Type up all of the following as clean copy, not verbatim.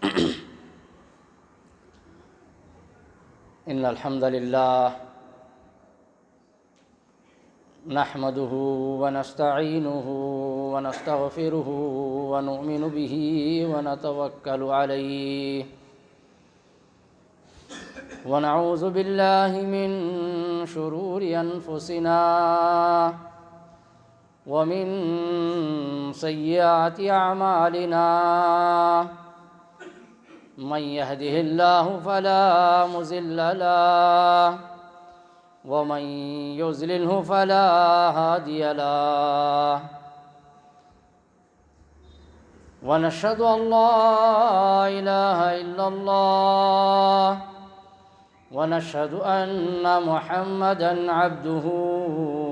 إن الحمد لله نحمده ونستعينه ونستغفره ونؤمن به ونتوكل عليه ونعوذ بالله من شرور أنفسنا ومن سيئات أعمالنا من يهده الله فلا مضل له ومن يضلله فلا هادي له ونشهد أن لا إله إلا الله ونشهد أن محمدًا عبده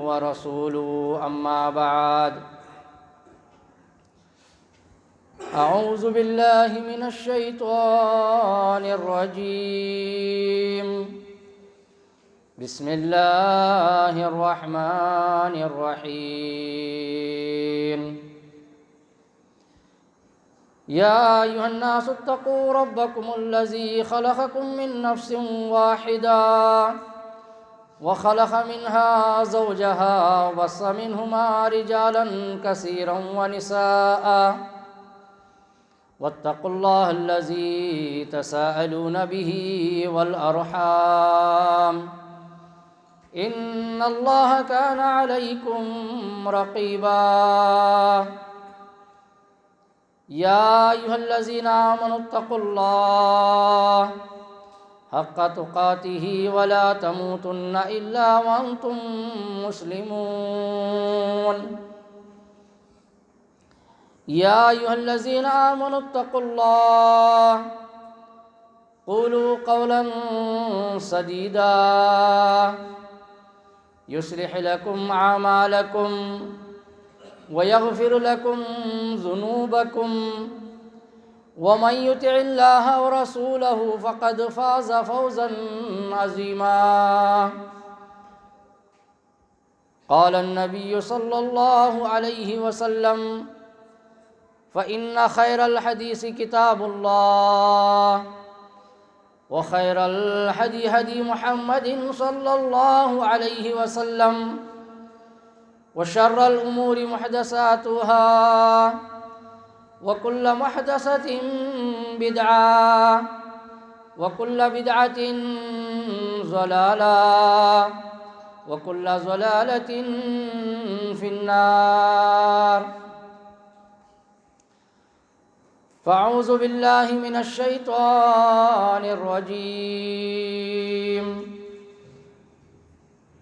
ورسوله أما بعد أعوذ بالله من الشيطان الرجيم بسم الله الرحمن الرحيم يا أيها الناس اتقوا ربكم الذي خلقكم من نفس واحدة وخلق منها زوجها وبث منهما رجالا كثيرا ونساء واتقوا الله الذي تساءلون به والأرحام إن الله كان عليكم رقيبا يا أيها الذين آمنوا اتقوا الله حق تقاته ولا تموتن إلا وأنتم مسلمون يا أيها الذين آمنوا اتقوا الله قولوا قولا سديدا يصلح لكم أعمالكم ويغفر لكم ذنوبكم ومن يطع الله ورسوله فقد فاز فوزا عظيما قال النبي صلى الله عليه وسلم فإن خير الحديث كتاب الله وخير الهدي هدي محمد صلى الله عليه وسلم وشر الأمور محدثاتها وكل محدثة بدعة وكل بدعة ضلالة وكل ضلالة في النار فأعوذ بالله من الشيطان الرجيم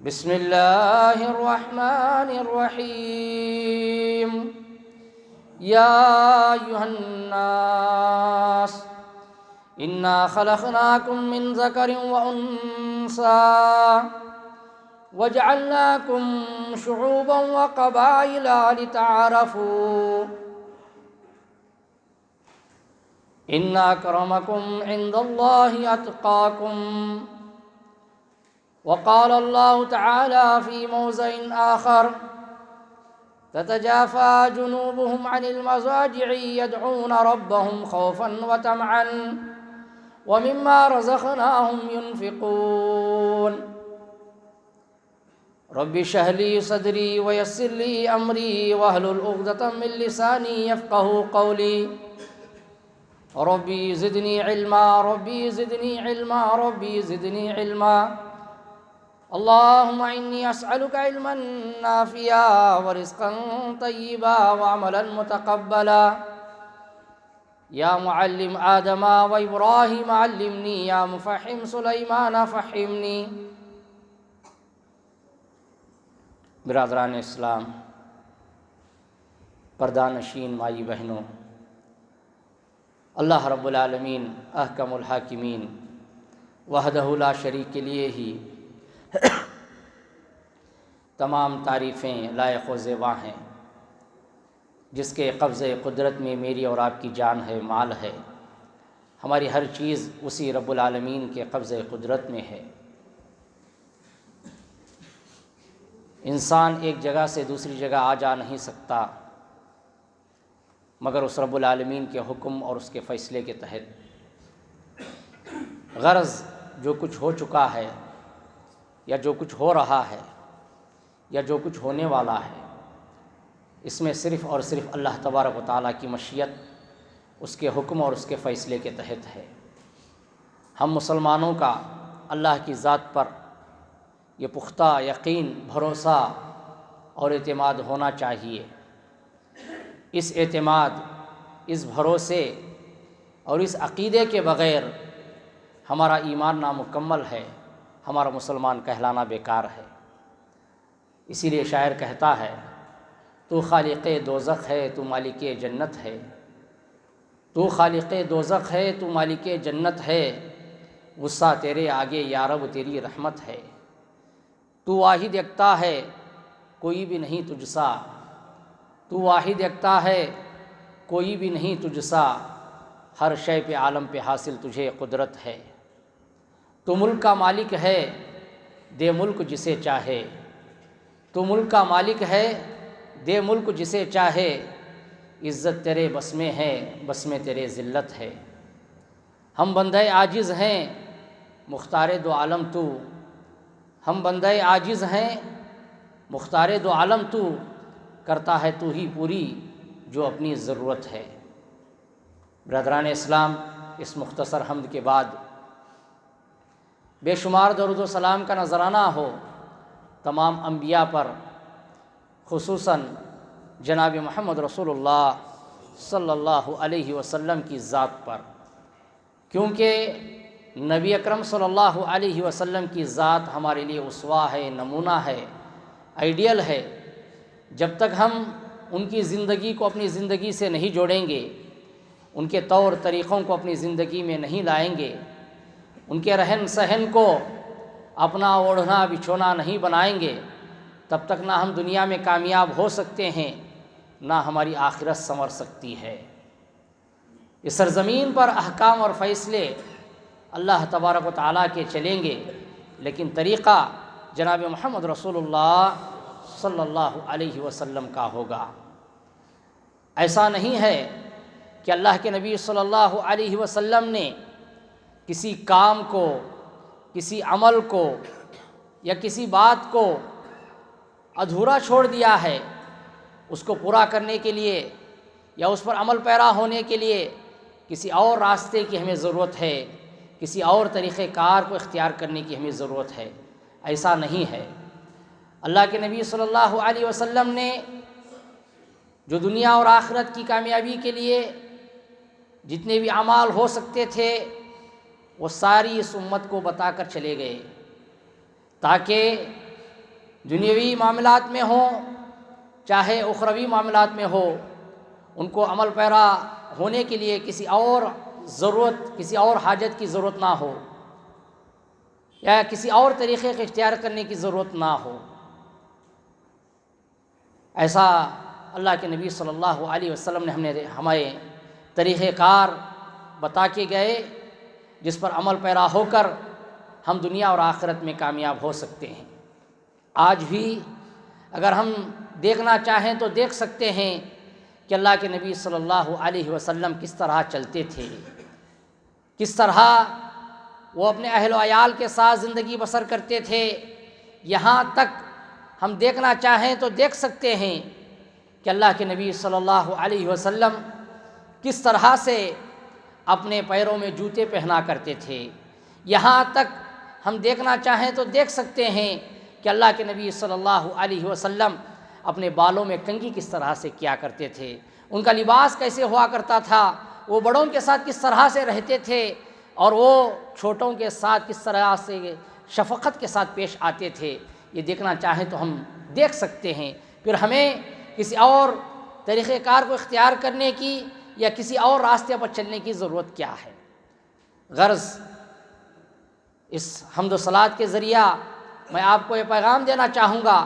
بسم الله الرحمن الرحيم يا أيها الناس إنا خلقناكم من ذكر وأنثى وجعلناكم شعوبا وقبائل لتعارفوا إن أكرمكم عند الله أتقاكم وقال الله تعالى في موضع آخر تتجافى جنوبهم عن المضاجع يدعون ربهم خوفا وطمعا ومما رزقناهم ينفقون رب اشرح لي صدري ويسر لي أمري واحلل عقدة من لساني يفقهوا قولي ربي زدني علما ربي زدني علما ربي زدني علما اللهم إني أسألك علما نافعا ورزقا طيبا وعملا متقبلا يا معلم آدم وإبراهيم علمني يا مفهم سليمان فهمني برادران اسلام، پردانشین مائی بہنوں، اللہ رب العالمین احکم الحاکمین وحدہ لا شریک کے لیے ہی تمام تعریفیں لائق و زیبا ہیں، جس کے قبضۂ قدرت میں میری اور آپ کی جان ہے، مال ہے، ہماری ہر چیز اسی رب العالمین کے قبضۂ قدرت میں ہے۔ انسان ایک جگہ سے دوسری جگہ آ جا نہیں سکتا، مگر اس رب العالمین کے حکم اور اس کے فیصلے کے تحت۔ غرض جو کچھ ہو چکا ہے یا جو کچھ ہو رہا ہے یا جو کچھ ہونے والا ہے، اس میں صرف اور صرف اللہ تبارک و تعالیٰ کی مشیت، اس کے حکم اور اس کے فیصلے کے تحت ہے۔ ہم مسلمانوں کا اللہ کی ذات پر یہ پختہ یقین، بھروسہ اور اعتماد ہونا چاہیے۔ اس اعتماد، اس بھروسے اور اس عقیدے کے بغیر ہمارا ایمان نامکمل ہے، ہمارا مسلمان کہلانا بیکار ہے۔ اسی لیے شاعر کہتا ہے، تو خالق دوزخ ہے تو مالک جنت ہے، تو خالق دوزخ ہے تو مالک جنت ہے، غصہ تیرے آگے یا رب تیری رحمت ہے، تو واحد یکتا ہے کوئی بھی نہیں تجھ سا، تو واحد یکتا ہے کوئی بھی نہیں تجھ سا، ہر شے پہ عالم پہ حاصل تجھے قدرت ہے، تو ملک کا مالک ہے دے ملک جسے چاہے، تو ملک کا مالک ہے دے ملک جسے چاہے، عزت تیرے بس میں ہے بس میں تیرے ذلت ہے، ہم بندے عاجز ہیں مختار دو عالم تو، ہم بندے عاجز ہیں مختار دو عالم تو، کرتا ہے تو ہی پوری جو اپنی ضرورت ہے۔ برادران اسلام، اس مختصر حمد کے بعد بے شمار درود و سلام کا نذرانہ ہو تمام انبیاء پر، خصوصاً جناب محمد رسول اللہ صلی اللہ علیہ وسلم کی ذات پر، کیونکہ نبی اکرم صلی اللہ علیہ وسلم کی ذات ہمارے لیے اسوہ ہے، نمونہ ہے، آئیڈیل ہے۔ جب تک ہم ان کی زندگی کو اپنی زندگی سے نہیں جوڑیں گے، ان کے طور طریقوں کو اپنی زندگی میں نہیں لائیں گے، ان کے رہن سہن کو اپنا اوڑھنا بچھونا نہیں بنائیں گے، تب تک نہ ہم دنیا میں کامیاب ہو سکتے ہیں، نہ ہماری آخرت سنور سکتی ہے۔ اس سرزمین پر احکام اور فیصلے اللہ تبارک و تعالیٰ کے چلیں گے، لیکن طریقہ جناب محمد رسول اللہ صلی اللہ علیہ وسلم کا ہوگا۔ ایسا نہیں ہے کہ اللہ کے نبی صلی اللہ علیہ وسلم نے کسی کام کو، کسی عمل کو یا کسی بات کو ادھورا چھوڑ دیا ہے، اس کو پورا کرنے کے لیے یا اس پر عمل پیرا ہونے کے لیے کسی اور راستے کی ہمیں ضرورت ہے، کسی اور طریقۂ کار کو اختیار کرنے کی ہمیں ضرورت ہے۔ ایسا نہیں ہے۔ اللہ کے نبی صلی اللہ علیہ وسلم نے جو دنیا اور آخرت کی کامیابی کے لیے جتنے بھی اعمال ہو سکتے تھے، وہ ساری اس امت کو بتا کر چلے گئے، تاکہ دنیاوی معاملات میں ہوں چاہے اخروی معاملات میں ہو، ان کو عمل پیرا ہونے کے لیے کسی اور ضرورت، کسی اور حاجت کی ضرورت نہ ہو، یا کسی اور طریقے کا اختیار کرنے کی ضرورت نہ ہو۔ ایسا اللہ کے نبی صلی اللہ علیہ وسلم نے ہمیں طریقۂ کار بتا کے گئے، جس پر عمل پیرا ہو کر ہم دنیا اور آخرت میں کامیاب ہو سکتے ہیں۔ آج بھی اگر ہم دیکھنا چاہیں تو دیکھ سکتے ہیں کہ اللہ کے نبی صلی اللہ علیہ وسلم کس طرح چلتے تھے، کس طرح وہ اپنے اہل و عیال کے ساتھ زندگی بسر کرتے تھے۔ یہاں تک ہم دیکھنا چاہیں تو دیکھ سکتے ہیں کہ اللہ کے نبی صلی اللہ علیہ وسلم کس طرح سے اپنے پیروں میں جوتے پہنا کرتے تھے۔ یہاں تک ہم دیکھنا چاہیں تو دیکھ سکتے ہیں کہ اللہ کے نبی صلی اللہ علیہ وسلم اپنے بالوں میں کنگھی کس طرح سے کیا کرتے تھے، ان کا لباس کیسے ہوا کرتا تھا، وہ بڑوں کے ساتھ کس طرح سے رہتے تھے، اور وہ چھوٹوں کے ساتھ کس طرح سے شفقت کے ساتھ پیش آتے تھے۔ یہ دیکھنا چاہیں تو ہم دیکھ سکتے ہیں۔ پھر ہمیں کسی اور طریقۂ کار کو اختیار کرنے کی یا کسی اور راستے پر چلنے کی ضرورت کیا ہے؟ غرض اس حمد و صلات کے ذریعہ میں آپ کو یہ پیغام دینا چاہوں گا،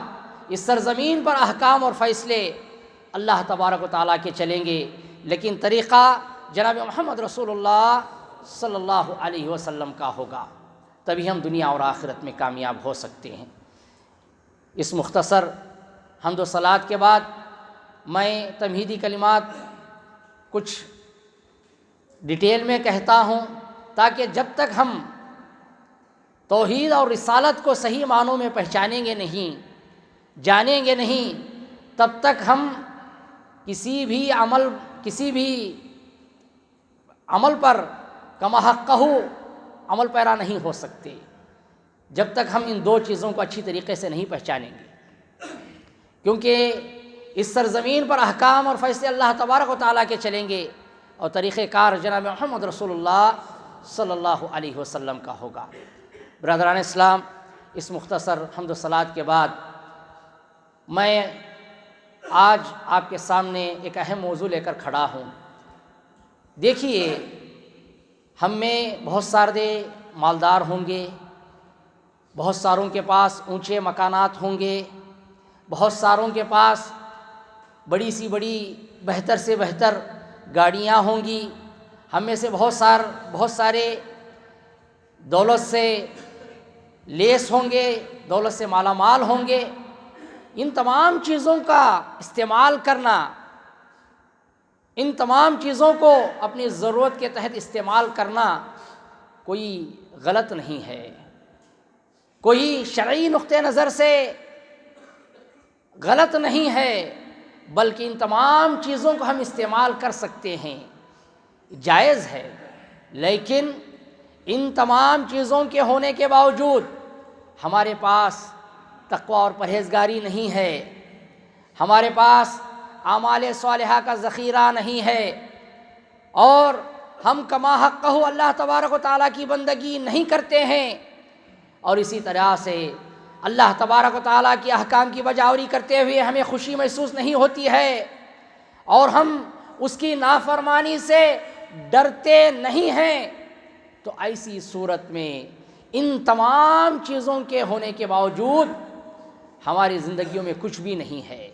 اس سرزمین پر احکام اور فیصلے اللہ تبارک و تعالیٰ کے چلیں گے، لیکن طریقہ جناب محمد رسول اللہ صلی اللہ علیہ وسلم کا ہوگا، تبھی ہم دنیا اور آخرت میں کامیاب ہو سکتے ہیں۔ اس مختصر حمد و صلات کے بعد میں تمہیدی کلمات کچھ ڈیٹیل میں کہتا ہوں تاکہ جب تک ہم توحید اور رسالت کو صحیح معنوں میں پہچانیں گے نہیں، جانیں گے نہیں، تب تک ہم کسی بھی عمل پر کما حقہ عمل پیرا نہیں ہو سکتے جب تک ہم ان دو چیزوں کو اچھی طریقے سے نہیں پہچانیں گے، کیونکہ اس سرزمین پر احکام اور فیصلے اللہ تبارک و تعالیٰ کے چلیں گے اور طریقہ کار جناب محمد رسول اللہ صلی اللہ علیہ وسلم کا ہوگا۔ برادران اسلام، اس مختصر حمد و صلوات کے بعد میں آج آپ کے سامنے ایک اہم موضوع لے کر کھڑا ہوں۔ دیکھیے، ہم میں بہت سارے مالدار ہوں گے، بہت ساروں کے پاس اونچے مکانات ہوں گے، بہت ساروں کے پاس بڑی سی بڑی بہتر سے بہتر گاڑیاں ہوں گی، ہم میں سے بہت سارے دولت سے لیس ہوں گے، دولت سے مالا مال ہوں گے۔ ان تمام چیزوں کا استعمال کرنا، ان تمام چیزوں کو اپنی ضرورت کے تحت استعمال کرنا کوئی غلط نہیں ہے، کوئی شرعی نقطہ نظر سے غلط نہیں ہے، بلکہ ان تمام چیزوں کو ہم استعمال کر سکتے ہیں، جائز ہے۔ لیکن ان تمام چیزوں کے ہونے کے باوجود ہمارے پاس تقویٰ اور پرہیزگاری نہیں ہے، ہمارے پاس اعمال صالحہ کا ذخیرہ نہیں ہے، اور ہم کما حقہ اللہ تبارک و تعالیٰ کی بندگی نہیں کرتے ہیں، اور اسی طرح سے اللہ تبارک و تعالیٰ کی احکام کی بجاوری کرتے ہوئے ہمیں خوشی محسوس نہیں ہوتی ہے، اور ہم اس کی نافرمانی سے ڈرتے نہیں ہیں، تو ایسی صورت میں ان تمام چیزوں کے ہونے کے باوجود ہماری زندگیوں میں کچھ بھی نہیں ہے۔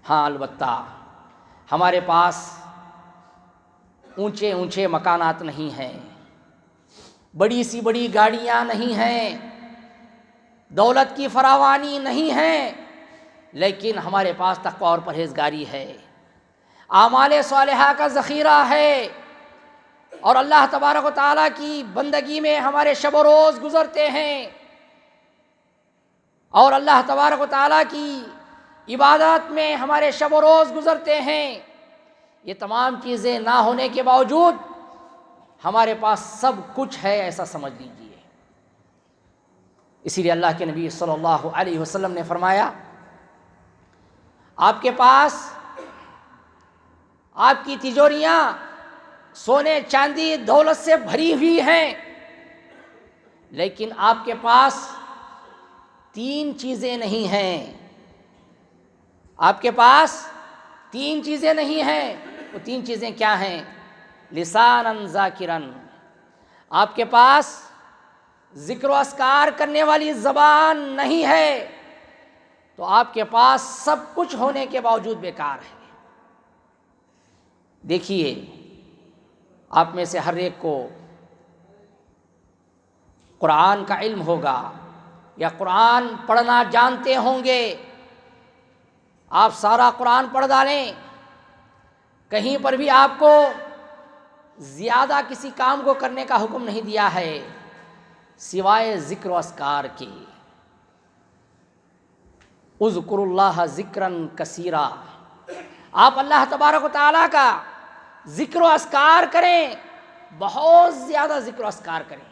ہاں، البتہ ہمارے پاس اونچے اونچے مکانات نہیں ہیں، بڑی سی بڑی گاڑیاں نہیں ہیں، دولت کی فراوانی نہیں ہے، لیکن ہمارے پاس تقویٰ اور پرہیزگاری ہے، اعمال صالحہ کا ذخیرہ ہے، اور اللہ تبارک و تعالیٰ کی بندگی میں ہمارے شب و روز گزرتے ہیں، اور اللہ تبارک و تعالیٰ کی عبادات میں ہمارے شب و روز گزرتے ہیں۔ یہ تمام چیزیں نہ ہونے کے باوجود ہمارے پاس سب کچھ ہے، ایسا سمجھ لیجیے۔ اسی لیے اللہ کے نبی صلی اللہ علیہ وسلم نے فرمایا، آپ کے پاس آپ کی تجوریاں سونے چاندی دولت سے بھری ہوئی ہیں، لیکن آپ کے پاس 3 چیزیں نہیں ہیں۔ آپ کے پاس 3 چیزیں نہیں ہیں۔ وہ 3 چیزیں کیا ہیں؟ لساناً ذاکراً، آپ کے پاس ذکر و اذکار کرنے والی زبان نہیں ہے، تو آپ کے پاس سب کچھ ہونے کے باوجود بیکار ہے۔ دیکھیے، آپ میں سے ہر ایک کو قرآن کا علم ہوگا یا قرآن پڑھنا جانتے ہوں گے۔ آپ سارا قرآن پڑھ ڈالیں، کہیں پر بھی آپ کو زیادہ کسی کام کو کرنے کا حکم نہیں دیا ہے سوائے ذکر و اذکار کے۔ اذکروا اللہ ذکراً کثیرا، آپ اللہ تبارک و تعالیٰ کا ذکر و اذکار کریں، بہت زیادہ ذکر و اذکار کریں۔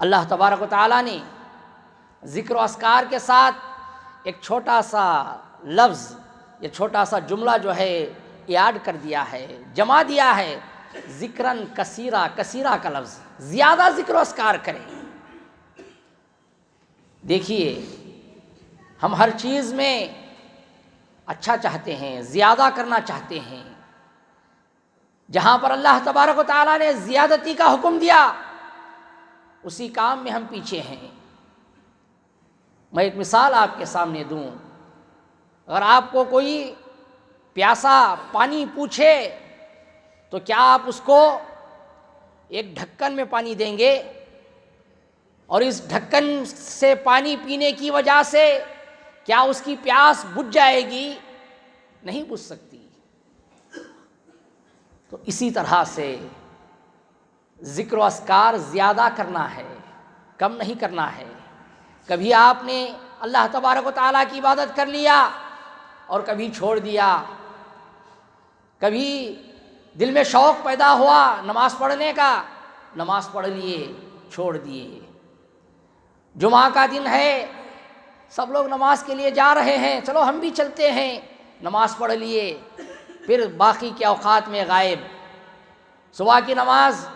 اللہ تبارک و تعالیٰ نے ذکر و اذکار کے ساتھ ایک چھوٹا سا لفظ یا چھوٹا سا جملہ جو ہے ایڈ کر دیا ہے، جمع دیا ہے، ذکراً کثیرا، کثیرا کا لفظ، زیادہ ذکر و اذکار کریں۔ دیکھیے، ہم ہر چیز میں اچھا چاہتے ہیں، زیادہ کرنا چاہتے ہیں، جہاں پر اللہ تبارک و تعالیٰ نے زیادتی کا حکم دیا اسی کام میں ہم پیچھے ہیں۔ میں ایک مثال آپ کے سامنے دوں، اگر آپ کو کوئی پیاسا پانی پوچھے تو کیا آپ اس کو ایک ڈھکن میں پانی دیں گے اور اس ڈھکن سے پانی پینے کی وجہ سے کیا اس کی پیاس بجھ جائے گی؟ نہیں بجھ سکتی۔ تو اسی طرح سے ذکر و اذکار زیادہ کرنا ہے، کم نہیں کرنا ہے۔ کبھی آپ نے اللہ تبارک و تعالیٰ کی عبادت کر لیا اور کبھی چھوڑ دیا، کبھی دل میں شوق پیدا ہوا نماز پڑھنے کا، نماز پڑھ لیے چھوڑ دیے۔ جمعہ کا دن ہے، سب لوگ نماز کے لیے جا رہے ہیں، چلو ہم بھی چلتے ہیں، نماز پڑھ لیے، پھر باقی کے اوقات میں غائب۔ صبح کی نماز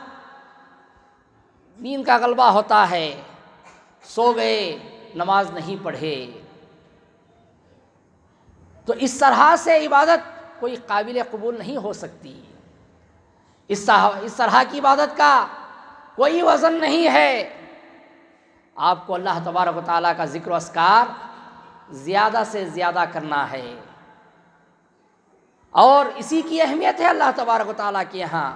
نیند کا غلبہ ہوتا ہے، سو گئے، نماز نہیں پڑھے۔ تو اس طرح سے عبادت کوئی قابل قبول نہیں ہو سکتی۔ اس طرح کی عبادت کا کوئی وزن نہیں ہے۔ آپ کو اللہ تبارک و تعالیٰ کا ذکر و اذکار زیادہ سے زیادہ کرنا ہے، اور اسی کی اہمیت ہے اللہ تبارک و تعالیٰ کے یہاں۔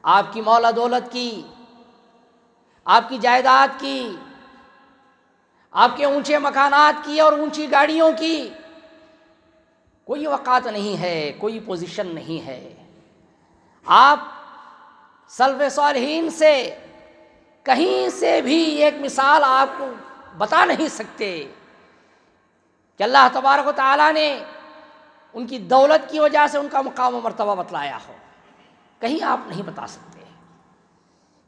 آپ کی مال و دولت کی، آپ کی جائیداد کی، آپ کے اونچے مکانات کی اور اونچی گاڑیوں کی کوئی وقعت نہیں ہے، کوئی پوزیشن نہیں ہے۔ آپ سلف صالحین سے کہیں سے بھی ایک مثال آپ کو بتا نہیں سکتے کہ اللہ تبارک و تعالیٰ نے ان کی دولت کی وجہ سے ان کا مقام و مرتبہ بتلایا ہو، کہیں آپ نہیں بتا سکتے۔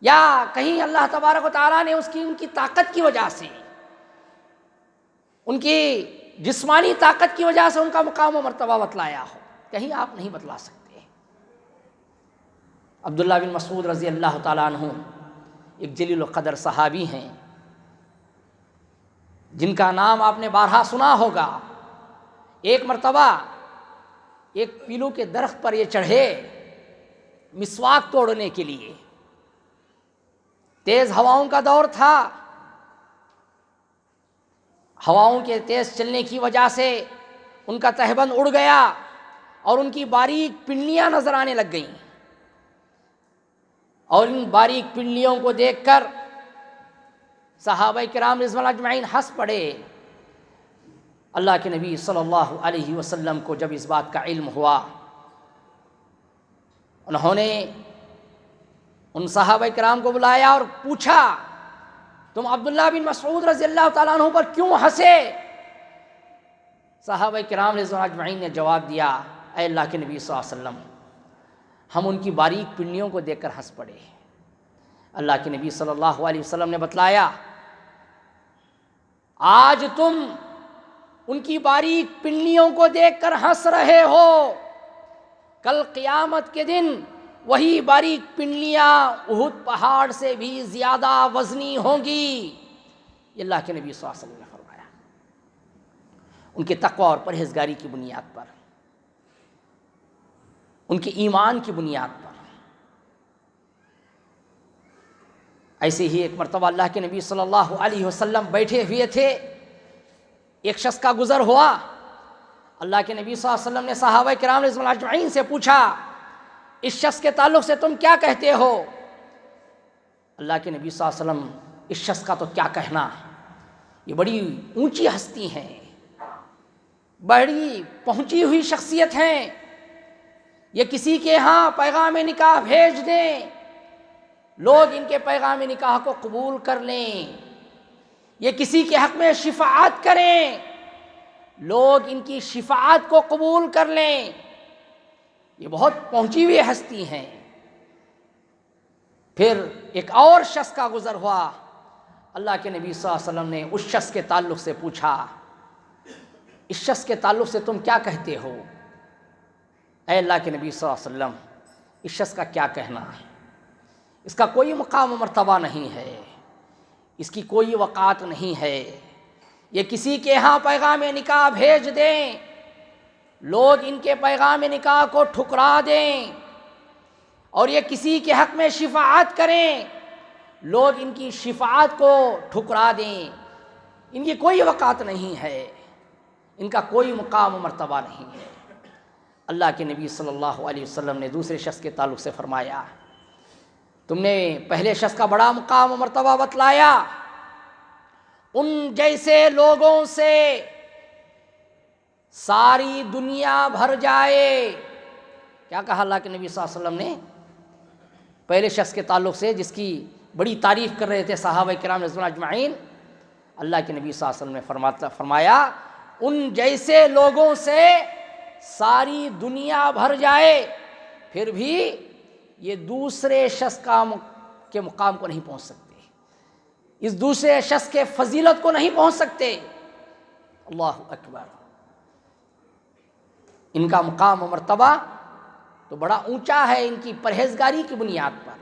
یا کہیں اللہ تبارک و تعالیٰ نے ان کی طاقت کی وجہ سے، ان کی جسمانی طاقت کی وجہ سے ان کا مقام و مرتبہ بتلایا ہو، کہیں آپ نہیں بتلا سکتے۔ عبداللہ بن مسعود رضی اللہ تعالیٰ عنہ ایک جلیل القدر صحابی ہیں، جن کا نام آپ نے بارہا سنا ہوگا۔ ایک مرتبہ ایک پیلو کے درخت پر یہ چڑھے مسواک توڑنے کے لیے، تیز ہواؤں کا دور تھا، ہواؤں کے تیز چلنے کی وجہ سے ان کا تہبند اڑ گیا اور ان کی باریک پنڈلیاں نظر آنے لگ گئیں، اور ان باریک پنڈلیوں کو دیکھ کر صحابہ کرام رضوان اللہ اجمعین ہنس پڑے۔ اللہ کے نبی صلی اللہ علیہ وسلم کو جب اس بات کا علم ہوا، انہوں نے ان صحابہ کرام کو بلایا اور پوچھا، تم عبداللہ بن مسعود رضی اللہ تعالیٰ عنہ پر کیوں ہنسے؟ صحابہ کرام رضوان اللہ اجمعین نے جواب دیا، اے اللہ کے نبی صلی اللہ علیہ وسلم، ہم ان کی باریک پنڈلیوں کو دیکھ کر ہنس پڑے۔ اللہ کے نبی صلی اللہ علیہ وسلم نے بتلایا، آج تم ان کی باریک پنڈلیوں کو دیکھ کر ہنس رہے ہو، کل قیامت کے دن وہی باریک پنڈلیاں احد پہاڑ سے بھی زیادہ وزنی ہوں گی۔ یہ اللہ کے نبی صلی اللہ علیہ وسلم نے فرمایا، ان کے تقوی اور پرہیزگاری کی بنیاد پر، ان کے ایمان کی بنیاد پر۔ ایسے ہی ایک مرتبہ اللہ کے نبی صلی اللہ علیہ وسلم بیٹھے ہوئے تھے، ایک شخص کا گزر ہوا۔ اللہ کے نبی صلی اللہ علیہ وسلم نے صحابہ کرام رضوان اللہ اجمعین سے پوچھا، اس شخص کے تعلق سے تم کیا کہتے ہو؟ اللہ کے نبی صلی اللہ علیہ وسلم، اس شخص کا تو کیا کہنا، یہ بڑی اونچی ہستی ہیں، بڑی پہنچی ہوئی شخصیت ہیں، یہ کسی کے ہاں پیغام نکاح بھیج دیں، لوگ ان کے پیغام نکاح کو قبول کر لیں، یہ کسی کے حق میں شفاعت کریں، لوگ ان کی شفاعت کو قبول کر لیں، یہ بہت پہنچی ہوئی ہستی ہیں۔ پھر ایک اور شخص کا گزر ہوا، اللہ کے نبی صلی اللہ علیہ وسلم نے اس شخص کے تعلق سے پوچھا، اس شخص کے تعلق سے تم کیا کہتے ہو؟ اے اللہ کے نبی صلی اللہ علیہ وسلم، اس شخص کا کیا کہنا، اس کا کوئی مقام و مرتبہ نہیں ہے، اس کی کوئی وقعت نہیں ہے، یہ کسی کے ہاں پیغام نکاح بھیج دیں، لوگ ان کے پیغام نکاح کو ٹھکرا دیں، اور یہ کسی کے حق میں شفاعت کریں، لوگ ان کی شفاعت کو ٹھکرا دیں، ان کی کوئی وقعت نہیں ہے، ان کا کوئی مقام و مرتبہ نہیں ہے۔ اللہ کے نبی صلی اللہ علیہ وسلم نے دوسرے شخص کے تعلق سے فرمایا، تم نے پہلے شخص کا بڑا مقام و مرتبہ بتلایا، ان جیسے لوگوں سے ساری دنیا بھر جائے. کیا کہا اللہ کے نبی صلی اللہ علیہ وسلم نے پہلے شخص کے تعلق سے جس کی بڑی تعریف کر رہے تھے صحابہ کرام رضوان اجمعین؟ اللہ کے نبی صلی اللہ علیہ وسلم نے فرمایا ان جیسے لوگوں سے ساری دنیا بھر جائے پھر بھی یہ دوسرے شخص کے مقام کو نہیں پہنچ سکتے، اس دوسرے شخص کے فضیلت کو نہیں پہنچ سکتے. اللہ اکبر. ان کا مقام و مرتبہ تو بڑا اونچا ہے، ان کی پرہیزگاری کی بنیاد پر،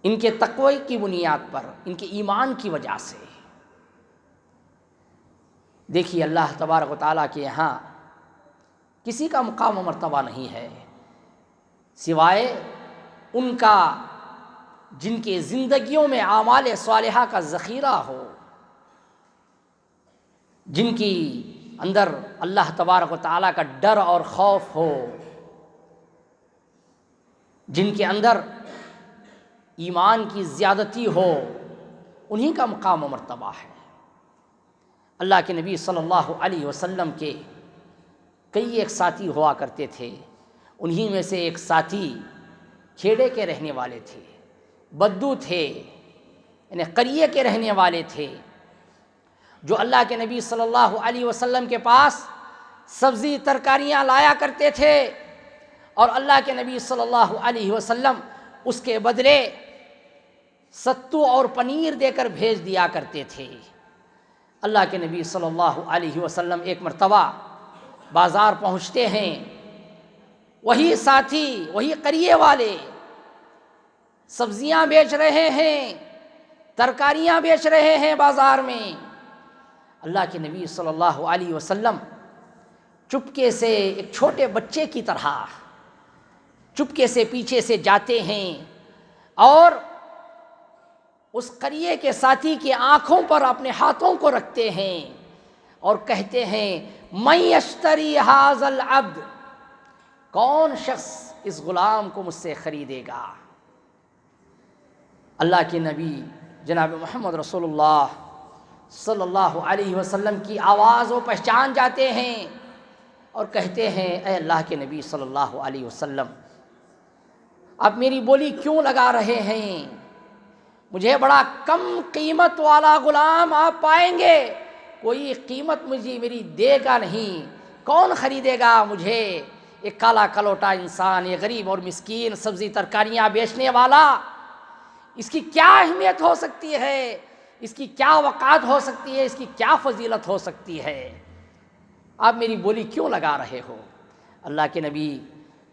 ان کے تقوی کی بنیاد پر، ان کے ایمان کی وجہ سے. دیکھیے اللہ تبارک و تعالیٰ کے یہاں کسی کا مقام و مرتبہ نہیں ہے سوائے ان کا جن کی زندگیوں میں اعمال صالحہ کا ذخیرہ ہو، جن کی اندر اللہ تبارک و تعالیٰ کا ڈر اور خوف ہو، جن کے اندر ایمان کی زیادتی ہو، انہی کا مقام و مرتبہ ہے. اللہ کے نبی صلی اللہ علیہ وسلم کے کئی ایک ساتھی ہوا کرتے تھے، انہی میں سے ایک ساتھی کھیڑے کے رہنے والے تھے، بدو تھے، یعنی قریے کے رہنے والے تھے، جو اللہ کے نبی صلی اللہ علیہ وسلم کے پاس سبزی ترکاریاں لایا کرتے تھے اور اللہ کے نبی صلی اللہ علیہ وسلم اس کے بدلے ستو اور پنیر دے کر بھیج دیا کرتے تھے. اللہ کے نبی صلی اللہ علیہ وسلم ایک مرتبہ بازار پہنچتے ہیں، وہی ساتھی، وہی قریے والے سبزیاں بیچ رہے ہیں، ترکاریاں بیچ رہے ہیں بازار میں. اللہ کے نبی صلی اللہ علیہ وسلم چپکے سے ایک چھوٹے بچے کی طرح چپکے سے پیچھے سے جاتے ہیں اور اس قریے کے ساتھی کی آنکھوں پر اپنے ہاتھوں کو رکھتے ہیں اور کہتے ہیں من یشتری ھذا العبد، کون شخص اس غلام کو مجھ سے خریدے گا. اللہ کے نبی جناب محمد رسول اللہ صلی اللہ علیہ وسلم کی آواز وہ پہچان جاتے ہیں اور کہتے ہیں اے اللہ کے نبی صلی اللہ علیہ وسلم، آپ میری بولی کیوں لگا رہے ہیں؟ مجھے بڑا کم قیمت والا غلام آپ پائیں گے، کوئی قیمت مجھے میری دے گا نہیں، کون خریدے گا مجھے؟ ایک کالا کلوٹا انسان، یہ غریب اور مسکین سبزی ترکاریاں بیچنے والا، اس کی کیا اہمیت ہو سکتی ہے، اس کی کیا وقعت ہو سکتی ہے، اس کی کیا فضیلت ہو سکتی ہے، آپ میری بولی کیوں لگا رہے ہو؟ اللہ کے نبی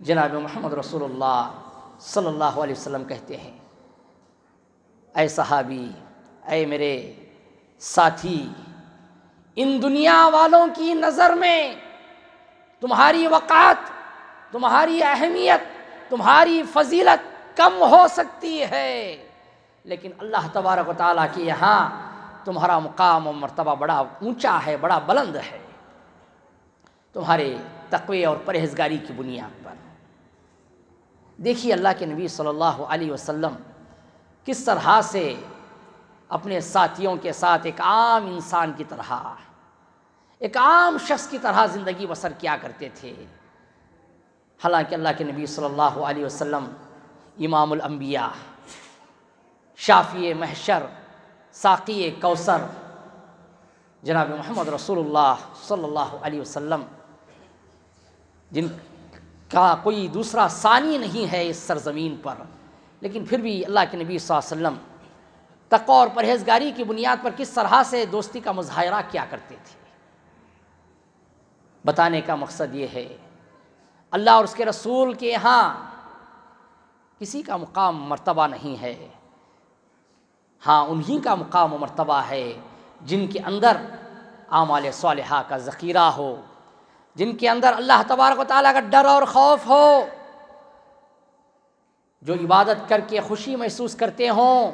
جناب محمد رسول اللہ صلی اللہ علیہ وسلم کہتے ہیں اے صحابی، اے میرے ساتھی، ان دنیا والوں کی نظر میں تمہاری وقعت، تمہاری اہمیت، تمہاری فضیلت کم ہو سکتی ہے، لیکن اللہ تبارک و تعالیٰ کے یہاں تمہارا مقام و مرتبہ بڑا اونچا ہے، بڑا بلند ہے، تمہارے تقوی اور پرہیزگاری کی بنیاد پر. دیکھیے اللہ کے نبی صلی اللہ علیہ وسلم کس طرح سے اپنے ساتھیوں کے ساتھ ایک عام انسان کی طرح، ایک عام شخص کی طرح زندگی بسر کیا کرتے تھے. حالانکہ اللہ کے نبی صلی اللہ علیہ وسلم امام الانبیاء، شافی محشر، ساقی کوثر، جناب محمد رسول اللہ صلی اللہ علیہ وسلم، جن کا کوئی دوسرا ثانی نہیں ہے اس سرزمین پر، لیکن پھر بھی اللہ کے نبی صلی اللہ علیہ وسلم تقوی اور پرہیزگاری کی بنیاد پر کس طرح سے دوستی کا مظاہرہ کیا کرتے تھے. بتانے کا مقصد یہ ہے اللہ اور اس کے رسول کے یہاں کسی کا مقام مرتبہ نہیں ہے، ہاں انہی کا مقام و مرتبہ ہے جن کے اندر اعمال صالحہ کا ذخیرہ ہو، جن کے اندر اللہ تبارک و تعالیٰ کا ڈر اور خوف ہو، جو عبادت کر کے خوشی محسوس کرتے ہوں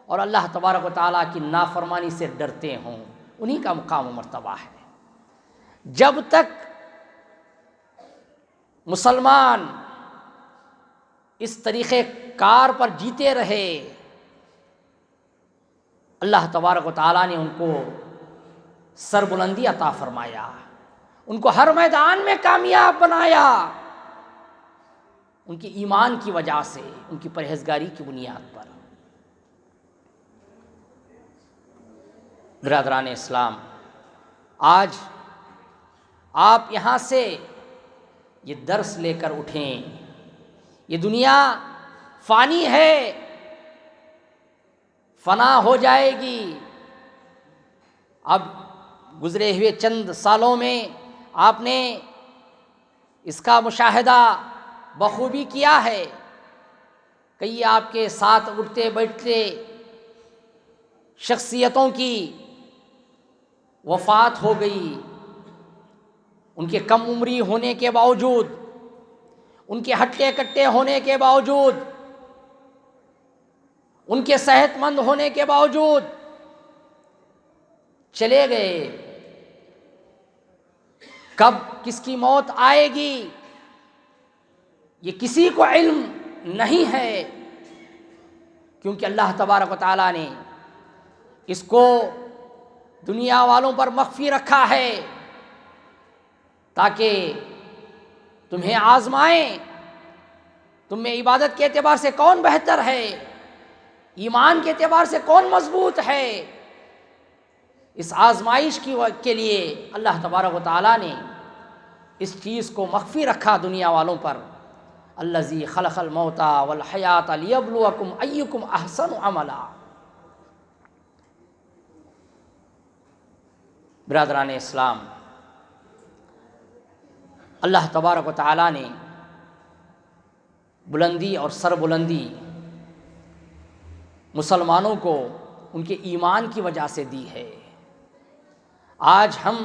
اور اللہ تبارک و تعالیٰ کی نافرمانی سے ڈرتے ہوں، انہی کا مقام و مرتبہ ہے. جب تک مسلمان اس طریقے کار پر جیتے رہے، اللہ تبارک و تعالیٰ نے ان کو سربلندی عطا فرمایا، ان کو ہر میدان میں کامیاب بنایا، ان کے ایمان کی وجہ سے، ان کی پرہیزگاری کی بنیاد پر۔ برادران اسلام، آج آپ یہاں سے یہ درس لے کر اٹھیں، یہ دنیا فانی ہے، فنا ہو جائے گی۔ اب گزرے ہوئے چند سالوں میں آپ نے اس کا مشاہدہ بخوبی کیا ہے، کئی آپ کے ساتھ اٹھتے بیٹھتے شخصیتوں کی وفات ہو گئی، ان کے کم عمری ہونے کے باوجود، ان کے ہٹے کٹے ہونے کے باوجود، ان کے صحت مند ہونے کے باوجود چلے گئے۔ کب کس کی موت آئے گی یہ کسی کو علم نہیں ہے، کیونکہ اللہ تبارک و تعالیٰ نے اس کو دنیا والوں پر مخفی رکھا ہے تاکہ تمہیں آزمائیں، تم میں عبادت کے اعتبار سے کون بہتر ہے، ایمان کے اعتبار سے کون مضبوط ہے۔ اس آزمائش کے لیے اللہ تبارک و تعالیٰ نے اس چیز کو مخفی رکھا دنیا والوں پر۔ الذی خلق الموت والحیات لیبلوکم ایکم احسن عملا۔ برادران اسلام، اللہ تبارک و تعالیٰ نے بلندی اور سربلندی مسلمانوں کو ان کے ایمان کی وجہ سے دی ہے۔ آج ہم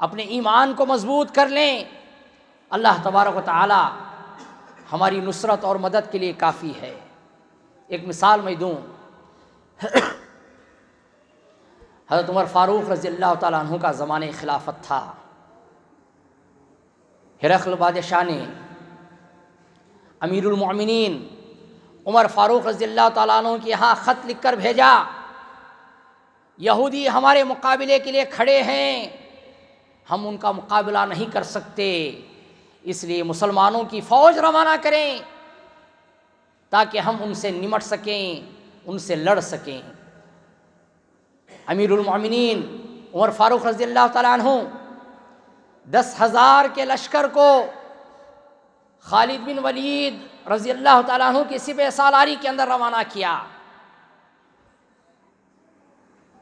اپنے ایمان کو مضبوط کر لیں، اللہ تبارک و تعالیٰ ہماری نصرت اور مدد کے لیے کافی ہے۔ ایک مثال میں دوں، حضرت عمر فاروق رضی اللہ تعالیٰ عنہ کا زمانہ خلافت تھا۔ ہرقل بادشاہ نے امیر المؤمنین عمر فاروق رضی اللہ تعالیٰ عنہ کے یہاں خط لکھ کر بھیجا، یہودی ہمارے مقابلے کے لیے کھڑے ہیں، ہم ان کا مقابلہ نہیں کر سکتے، اس لیے مسلمانوں کی فوج روانہ کریں تاکہ ہم ان سے نمٹ سکیں، ان سے لڑ سکیں۔ امیر المؤمنین عمر فاروق رضی اللہ تعالیٰ عنہ 10,000 کے لشکر کو خالد بن ولید رضی اللہ تعالیٰ عنہ کی سپہ سالاری کے اندر روانہ کیا۔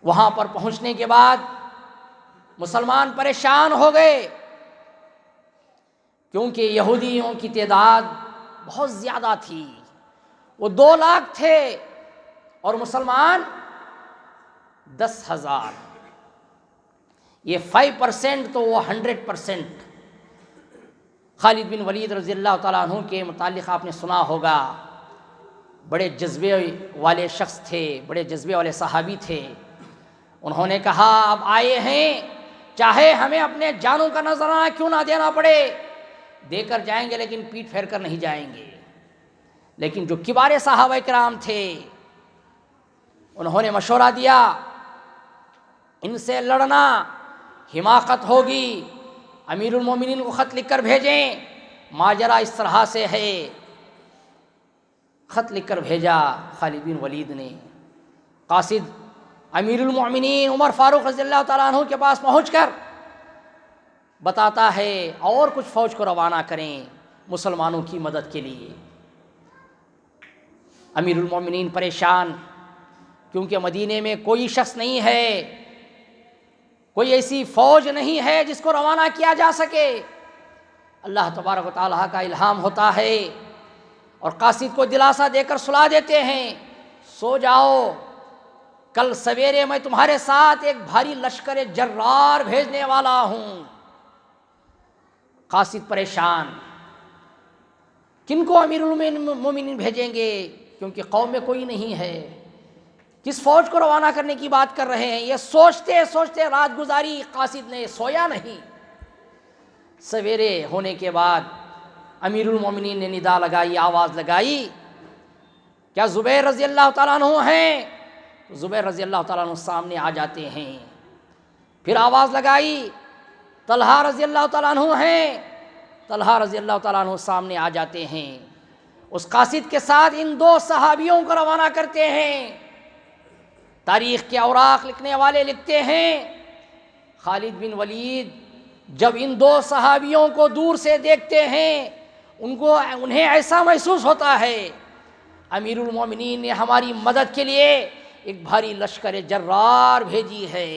وہاں پر پہنچنے کے بعد مسلمان پریشان ہو گئے، کیونکہ یہودیوں کی تعداد بہت زیادہ تھی، وہ 2 لاکھ تھے اور مسلمان 10,000۔ یہ 5% تو وہ 100%۔ خالد بن ولید رضی اللہ تعالیٰ عنہ کے متعلق آپ نے سنا ہوگا، بڑے جذبے والے شخص تھے، بڑے جذبے والے صحابی تھے۔ انہوں نے کہا اب آئے ہیں، چاہے ہمیں اپنے جانوں کا نذرانہ کیوں نہ دینا پڑے، دے کر جائیں گے لیکن پیٹ پھیر کر نہیں جائیں گے۔ لیکن جو کبار صحابہ کرام تھے انہوں نے مشورہ دیا، ان سے لڑنا حماقت ہوگی، امیر المومنین کو خط لکھ کر بھیجیں، ماجرا اس طرح سے ہے۔ خط لکھ کر بھیجا خالد بن ولید نے۔ قاصد امیر المؤمنین عمر فاروق رضی اللہ تعالیٰ عنہ کے پاس پہنچ کر بتاتا ہے اور کچھ فوج کو روانہ کریں مسلمانوں کی مدد کے لیے۔ امیر المؤمنین پریشان، کیونکہ مدینے میں کوئی شخص نہیں ہے، کوئی ایسی فوج نہیں ہے جس کو روانہ کیا جا سکے۔ اللہ تبارک و تعالیٰ کا الہام ہوتا ہے اور قاصد کو دلاسا دے کر سلا دیتے ہیں، سو جاؤ، کل سویرے میں تمہارے ساتھ ایک بھاری لشکر جرار بھیجنے والا ہوں۔ قاصد پریشان، کن کو امیر المومنین بھیجیں گے، کیونکہ قوم میں کوئی نہیں ہے، کس فوج کو روانہ کرنے کی بات کر رہے ہیں۔ یہ سوچتے سوچتے رات گزاری، قاصد نے سویا نہیں۔ سویرے ہونے کے بعد امیر المومنین نے ندا لگائی، آواز لگائی، کیا زبیر رضی اللہ تعالیٰ عنہ ہیں؟ زبیر رضی اللہ تعالیٰ عنہ سامنے آ جاتے ہیں۔ پھر آواز لگائی طلحہ رضی اللہ تعالیٰ عنہ ہیں. طلحہ رضی اللہ تعالیٰ عنہ سامنے آ جاتے ہیں. اس قاصد کے ساتھ ان دو صحابیوں کو روانہ کرتے ہیں. تاریخ کے اوراق لکھنے والے لکھتے ہیں خالد بن ولید جب ان دو صحابیوں کو دور سے دیکھتے ہیں انہیں ایسا محسوس ہوتا ہے امیر المومنین نے ہماری مدد کے لیے ایک بھاری لشکر جرار بھیجی ہے.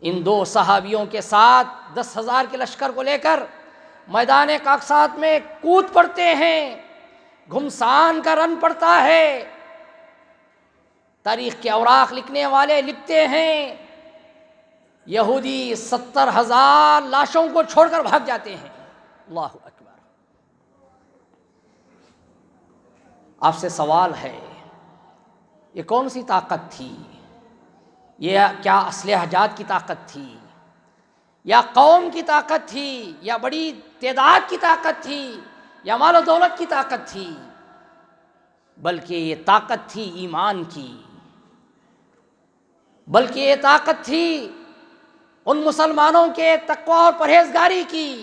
ان دو صحابیوں کے ساتھ 10,000 کے لشکر کو لے کر میدان کاکسات میں کود پڑتے ہیں. گھمسان کا رن پڑتا ہے. تاریخ کے اوراق لکھنے والے لکھتے ہیں یہودی 70,000 لاشوں کو چھوڑ کر بھاگ جاتے ہیں. اللہ اکبر. آپ سے سوال ہے یہ کون سی طاقت تھی؟ یہ کیا اسلحہ جات کی طاقت تھی یا قوم کی طاقت تھی یا بڑی تعداد کی طاقت تھی یا مال و دولت کی طاقت تھی؟ بلکہ یہ طاقت تھی ایمان کی. بلکہ یہ طاقت تھی ان مسلمانوں کے تقوی اور پرہیزگاری کی.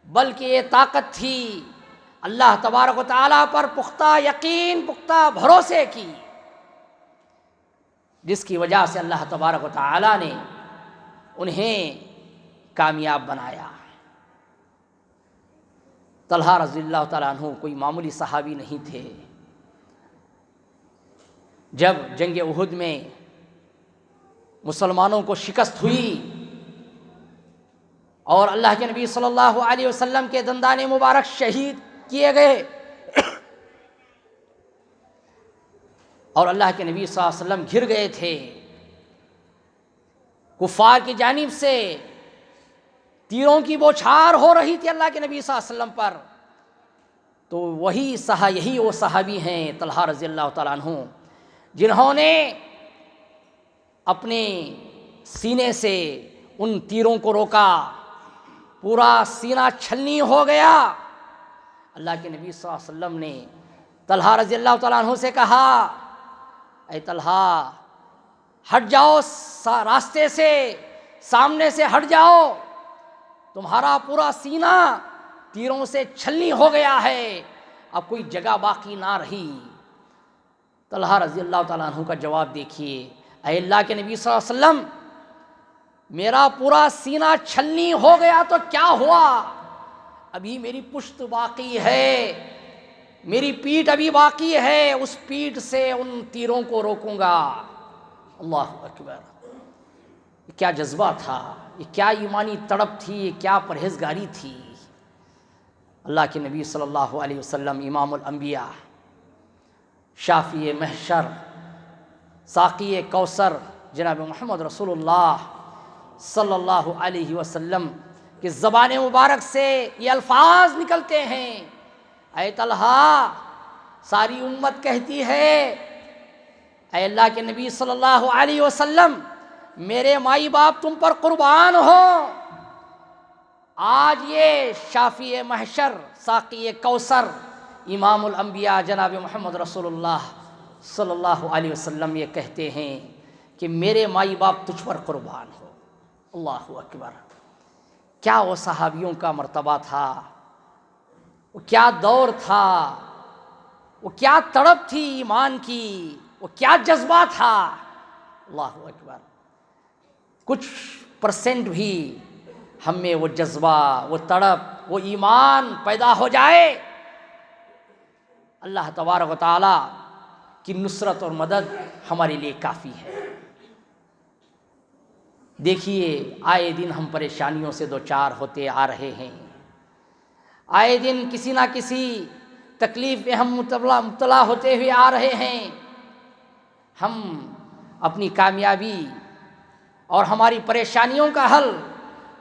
بلکہ یہ طاقت تھی اللہ تبارک و تعالیٰ پر پختہ یقین پختہ بھروسے کی، جس کی وجہ سے اللہ تبارک و تعالیٰ نے انہیں کامیاب بنایا. طلحہ رضی اللہ تعالیٰ عنہ کوئی معمولی صحابی نہیں تھے. جب جنگ احد میں مسلمانوں کو شکست ہوئی اور اللہ کے نبی صلی اللہ علیہ وسلم کے دندان مبارک شہید کیے گئے اور اللہ کے نبی صلی اللہ علیہ وسلم گھر گئے تھے، کفار کی جانب سے تیروں کی بوچھار ہو رہی تھی اللہ کے نبی صلی اللہ علیہ وسلم پر، تو یہی وہ صحابی ہیں طلحہ رضی اللہ تعالیٰ عنہ جنہوں نے اپنے سینے سے ان تیروں کو روکا. پورا سینہ چھلنی ہو گیا. اللہ کے نبی صلی اللہ علیہ وسلم نے طلحہ رضی اللہ تعالیٰ عنہ سے کہا اے طلحہ ہٹ جاؤ راستے سے، سامنے سے ہٹ جاؤ، تمہارا پورا سینہ تیروں سے چھلنی ہو گیا ہے، اب کوئی جگہ باقی نہ رہی. طلحہ رضی اللہ تعالیٰ عنہ کا جواب دیکھیے، اے اللہ کے نبی صلی اللہ علیہ وسلم میرا پورا سینہ چھلنی ہو گیا تو کیا ہوا، ابھی میری پشت باقی ہے، میری پیٹھ ابھی باقی ہے، اس پیٹھ سے ان تیروں کو روکوں گا. اللہ اکبر. یہ کیا جذبہ تھا، یہ کیا ایمانی تڑپ تھی، یہ کیا پرہیزگاری تھی. اللہ کے نبی صلی اللہ علیہ وسلم امام الانبیاء، شافی محشر، ساقی کوثر جناب محمد رسول اللہ صلی اللہ علیہ وسلم کی زبان مبارک سے یہ الفاظ نکلتے ہیں، اے طلحہ ساری امت کہتی ہے اے اللہ کے نبی صلی اللہ علیہ وسلم میرے مائی باپ تم پر قربان ہو. آج یہ شافی محشر، ساقی کوثر، امام الانبیاء جناب محمد رسول اللہ صلی اللہ علیہ وسلم یہ کہتے ہیں کہ میرے مائی باپ تجھ پر قربان ہو. اللہ اکبر. کیا وہ صحابیوں کا مرتبہ تھا، وہ کیا دور تھا، وہ کیا تڑپ تھی ایمان کی، وہ کیا جذبہ تھا. اللہ اکبر. کچھ پرسنٹ بھی ہم میں وہ جذبہ، وہ تڑپ، وہ ایمان پیدا ہو جائے، اللہ تبارک و تعالی کی نصرت اور مدد ہمارے لیے کافی ہے. دیکھیے آئے دن ہم پریشانیوں سے دوچار ہوتے آ رہے ہیں، آئے دن کسی نہ کسی تکلیف میں ہم مبتلا ہوتے ہوئے آ رہے ہیں. ہم اپنی کامیابی اور ہماری پریشانیوں کا حل،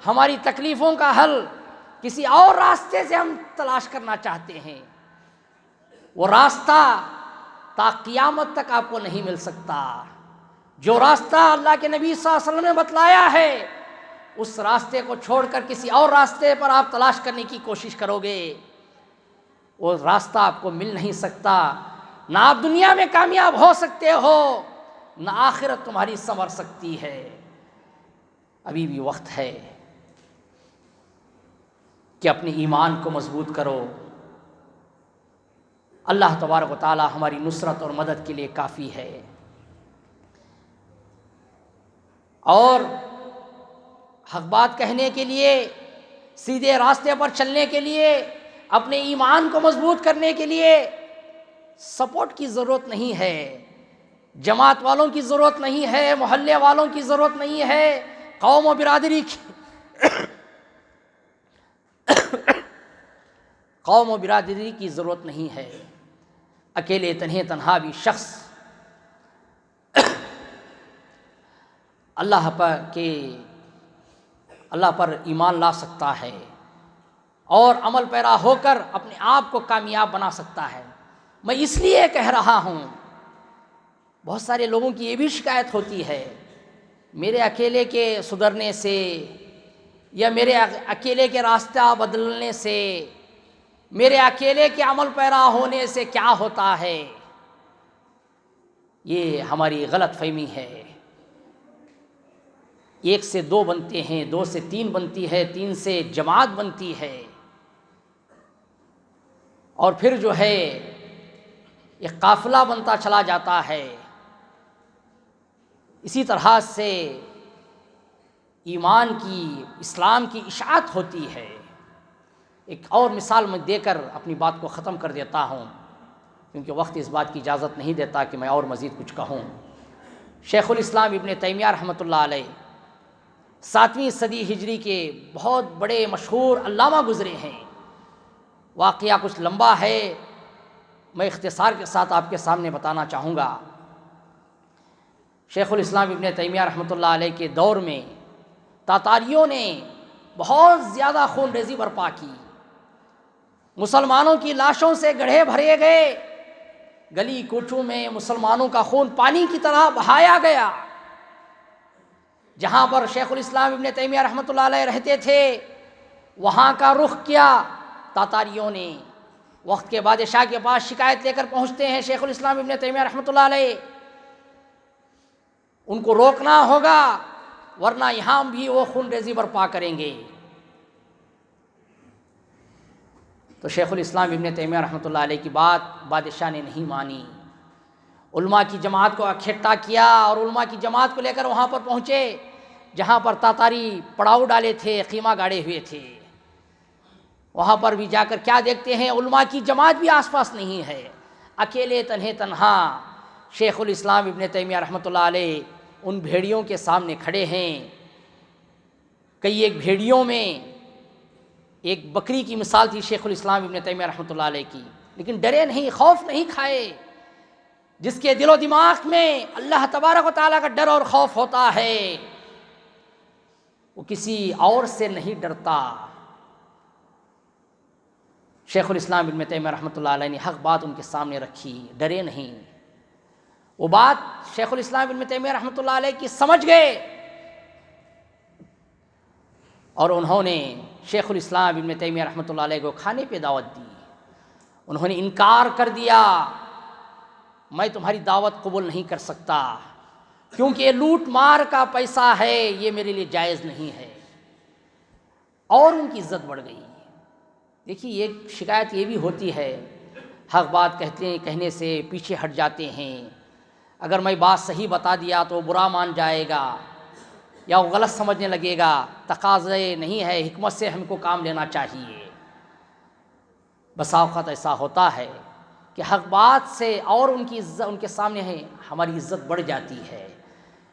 ہماری تکلیفوں کا حل کسی اور راستے سے ہم تلاش کرنا چاہتے ہیں. وہ راستہ تا قیامت تک آپ کو نہیں مل سکتا. جو راستہ اللہ کے نبی صلی اللہ علیہ وسلم نے بتلایا ہے، اس راستے کو چھوڑ کر کسی اور راستے پر آپ تلاش کرنے کی کوشش کرو گے، وہ راستہ آپ کو مل نہیں سکتا. نہ آپ دنیا میں کامیاب ہو سکتے ہو، نہ آخرت تمہاری سنور سکتی ہے۔ ابھی بھی وقت ہے کہ اپنے ایمان کو مضبوط کرو۔ اللہ تبارک و تعالی ہماری نصرت اور مدد کے لیے کافی ہے۔ اور حق بات کہنے کے لیے، سیدھے راستے پر چلنے کے لیے، اپنے ایمان کو مضبوط کرنے کے لیے سپورٹ کی ضرورت نہیں ہے، جماعت والوں کی ضرورت نہیں ہے، محلے والوں کی ضرورت نہیں ہے، قوم و برادری کی قوم و برادری کی ضرورت نہیں ہے۔ اکیلے تنہا بھی شخص اللہ پر ایمان لا سکتا ہے اور عمل پیرا ہو کر اپنے آپ کو کامیاب بنا سکتا ہے۔ میں اس لیے کہہ رہا ہوں، بہت سارے لوگوں کی یہ بھی شکایت ہوتی ہے، میرے اکیلے کے سدھرنے سے یا میرے اکیلے کے راستہ بدلنے سے، میرے اکیلے کے عمل پیرا ہونے سے کیا ہوتا ہے؟ یہ ہماری غلط فہمی ہے۔ 1 سے 2 بنتے ہیں، 2 سے 3 بنتی ہے، 3 سے جماعت بنتی ہے، اور پھر جو ہے ایک قافلہ بنتا چلا جاتا ہے۔ اسی طرح سے ایمان کی، اسلام کی اشاعت ہوتی ہے۔ ایک اور مثال میں دے کر اپنی بات کو ختم کر دیتا ہوں، کیونکہ وقت اس بات کی اجازت نہیں دیتا کہ میں اور مزید کچھ کہوں۔ شیخ الاسلام ابن تیمیہ رحمۃ اللہ علیہ 7ویں صدی ہجری کے بہت بڑے مشہور علامہ گزرے ہیں۔ واقعہ کچھ لمبا ہے، میں اختصار کے ساتھ آپ کے سامنے بتانا چاہوں گا۔ شیخ الاسلام ابن تیمیہ رحمۃ اللہ علیہ کے دور میں تاتاریوں نے بہت زیادہ خون ریزی برپا کی، مسلمانوں کی لاشوں سے گڑھے بھرے گئے، گلی کوچوں میں مسلمانوں کا خون پانی کی طرح بہایا گیا۔ جہاں پر شیخ الاسلام ابن تیمیہ رحمۃ اللہ علیہ رہتے تھے وہاں کا رخ کیا تاتاریوں نے۔ وقت کے بادشاہ کے پاس شکایت لے کر پہنچتے ہیں شیخ الاسلام ابن تیمیہ رحمۃ اللہ علیہ، ان کو روکنا ہوگا ورنہ یہاں بھی وہ خون ریزی برپا کریں گے۔ تو شیخ الاسلام ابن تیمیہ رحمۃ اللہ علیہ کی بات بادشاہ نے نہیں مانی، علماء کی جماعت کو اکٹھا کیا اور علماء کی جماعت کو لے کر وہاں پر پہنچے جہاں پر تاتاری پڑاؤ ڈالے تھے، خیمہ گاڑے ہوئے تھے۔ وہاں پر بھی جا کر کیا دیکھتے ہیں، علماء کی جماعت بھی آس پاس نہیں ہے، اکیلے تنہا شیخ الاسلام ابن تیمیہ رحمۃ اللہ علیہ ان بھیڑیوں کے سامنے کھڑے ہیں۔ کئی ایک بھیڑیوں میں ایک بکری کی مثال تھی شیخ الاسلام ابن تیمیہ رحمۃ اللہ علیہ کی، لیکن ڈرے نہیں، خوف نہیں کھائے۔ جس کے دل و دماغ میں اللہ تبارک و تعالیٰ کا ڈر اور خوف ہوتا ہے وہ کسی اور سے نہیں ڈرتا۔ شیخ الاسلام ابن تیمیہ رحمۃ اللہ علیہ نے حق بات ان کے سامنے رکھی، ڈرے نہیں۔ وہ بات شیخ الاسلام ابن تیمیہ رحمۃ اللہ علیہ کی سمجھ گئے اور انہوں نے شیخ الاسلام ابن تیمیہ رحمۃ اللہ علیہ کو کھانے پہ دعوت دی۔ انہوں نے انکار کر دیا، میں تمہاری دعوت قبول نہیں کر سکتا کیونکہ یہ لوٹ مار کا پیسہ ہے، یہ میرے لیے جائز نہیں ہے، اور ان کی عزت بڑھ گئی۔ دیکھیے ایک شکایت یہ بھی ہوتی ہے، حق بات کہنے سے پیچھے ہٹ جاتے ہیں، اگر میں بات صحیح بتا دیا تو برا مان جائے گا یا وہ غلط سمجھنے لگے گا، تقاضے نہیں ہے، حکمت سے ہم کو کام لینا چاہیے۔ بسا اوقات ایسا ہوتا ہے کہ حق بات سے اور ان کی عزت ان کے سامنے ہے ہماری عزت بڑھ جاتی ہے۔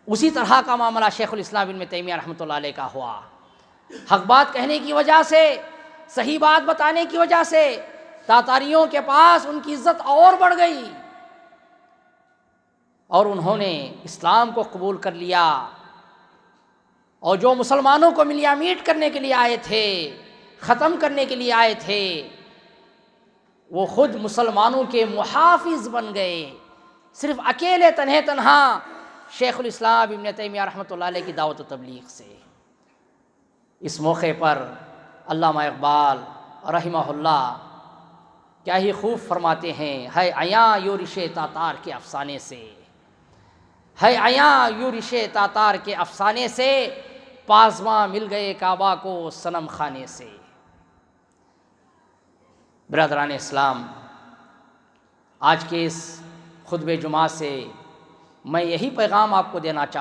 اسی طرح کا معاملہ شیخ الاسلام ابن تیمیہ رحمۃ اللہ علیہ کا ہوا۔ حق بات کہنے کی وجہ سے، صحیح بات بتانے کی وجہ سے تاتاریوں کے پاس ان کی عزت اور بڑھ گئی اور انہوں نے اسلام کو قبول کر لیا، اور جو مسلمانوں کو ملیا میٹ کرنے کے لیے آئے تھے، ختم کرنے کے لیے آئے تھے، وہ خود مسلمانوں کے محافظ بن گئے، صرف اکیلے تنہا شیخ الاسلام ابن تیمیہ رحمۃ اللہ علیہ کی دعوت و تبلیغ سے۔ اس موقع پر علامہ اقبال رحمہ اللہ کیا ہی خوب فرماتے ہیں، ہے عیاں یورش تاتار کے افسانے سے، ہے عیاں یورش تاتار کے افسانے سے، پاسباں مل گئے کعبہ کو صنم خانے سے۔ برادران اسلام، آج کے اس خطبہ جمعہ سے میں یہی پیغام آپ کو دینا چاہتا ہوں